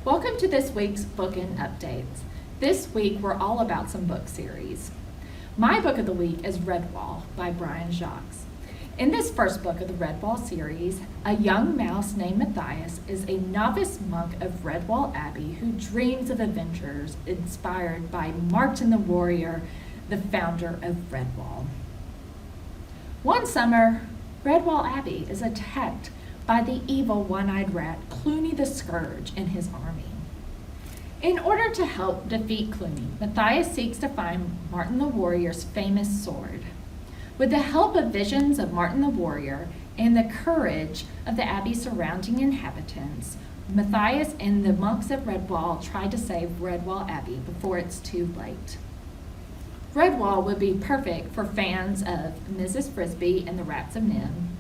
Welcome to this week's Bookend Updates. This week we're all about some book series. My book of the week is Redwall by Brian Jacques. In this first book of the Redwall series, a young mouse named Matthias is a novice monk of Redwall Abbey who dreams of adventures inspired by Martin the Warrior, the founder of Redwall. One summer, Redwall Abbey is attacked by the evil one-eyed rat Clooney the Scourge and his army. In order to help defeat Clooney, Matthias seeks to find Martin the Warrior's famous sword. With the help of visions of Martin the Warrior and the courage of the Abbey's surrounding inhabitants, Matthias and the monks of Redwall try to save Redwall Abbey before it's too late. Redwall would be perfect for fans of Mrs. Frisby and the Rats of Nim,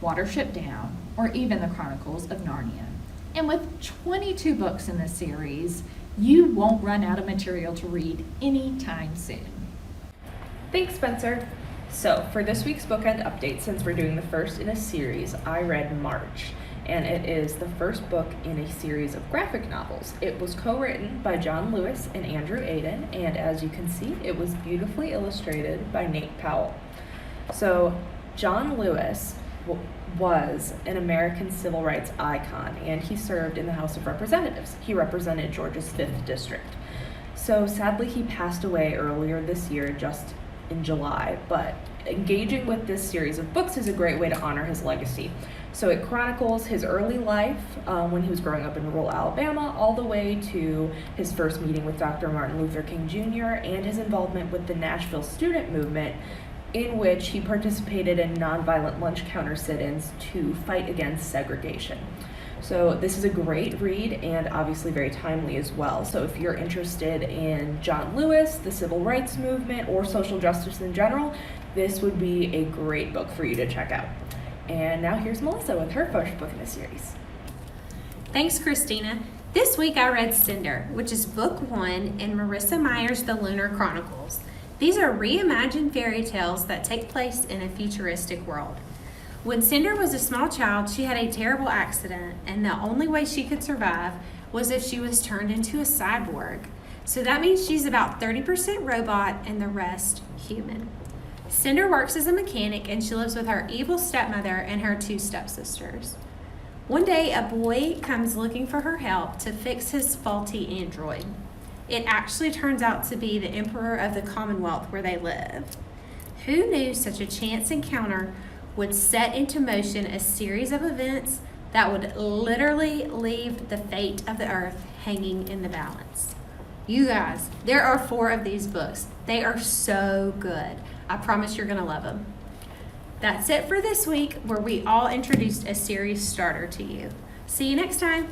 Watership Down, or even the Chronicles of Narnia. And with 22 books in this series, you won't run out of material to read anytime soon. Thanks, Spencer. So, for this week's Bookend update, since we're doing the first in a series, I read March, and it is the first book in a series of graphic novels. It was co-written by John Lewis and Andrew Aden, and as you can see, it was beautifully illustrated by Nate Powell. So, John Lewis was an American civil rights icon, and he served in the House of Representatives. He represented Georgia's 5th District. So sadly, he passed away earlier this year, just in July, but engaging with this series of books is a great way to honor his legacy. So it chronicles his early life when he was growing up in rural Alabama, all the way to his first meeting with Dr. Martin Luther King Jr. and his involvement with the Nashville student movement, in which he participated in nonviolent lunch counter sit-ins to fight against segregation. So this is a great read and obviously very timely as well. So if you're interested in John Lewis, the civil rights movement, or social justice in general, this would be a great book for you to check out. And now here's Melissa with her first book in the series. Thanks, Christina. This week I read Cinder, which is book 1 in Marissa Meyer's The Lunar Chronicles. These are reimagined fairy tales that take place in a futuristic world. When Cinder was a small child, she had a terrible accident, and the only way she could survive was if she was turned into a cyborg. So that means she's about 30% robot and the rest human. Cinder works as a mechanic, and she lives with her evil stepmother and her 2 stepsisters. One day, a boy comes looking for her help to fix his faulty android. It actually turns out to be the Emperor of the Commonwealth where they live. Who knew such a chance encounter would set into motion a series of events that would literally leave the fate of the earth hanging in the balance? You guys, there are 4 of these books. They are so good. I promise you're gonna love them. That's it for this week, where we all introduced a series starter to you. See you next time.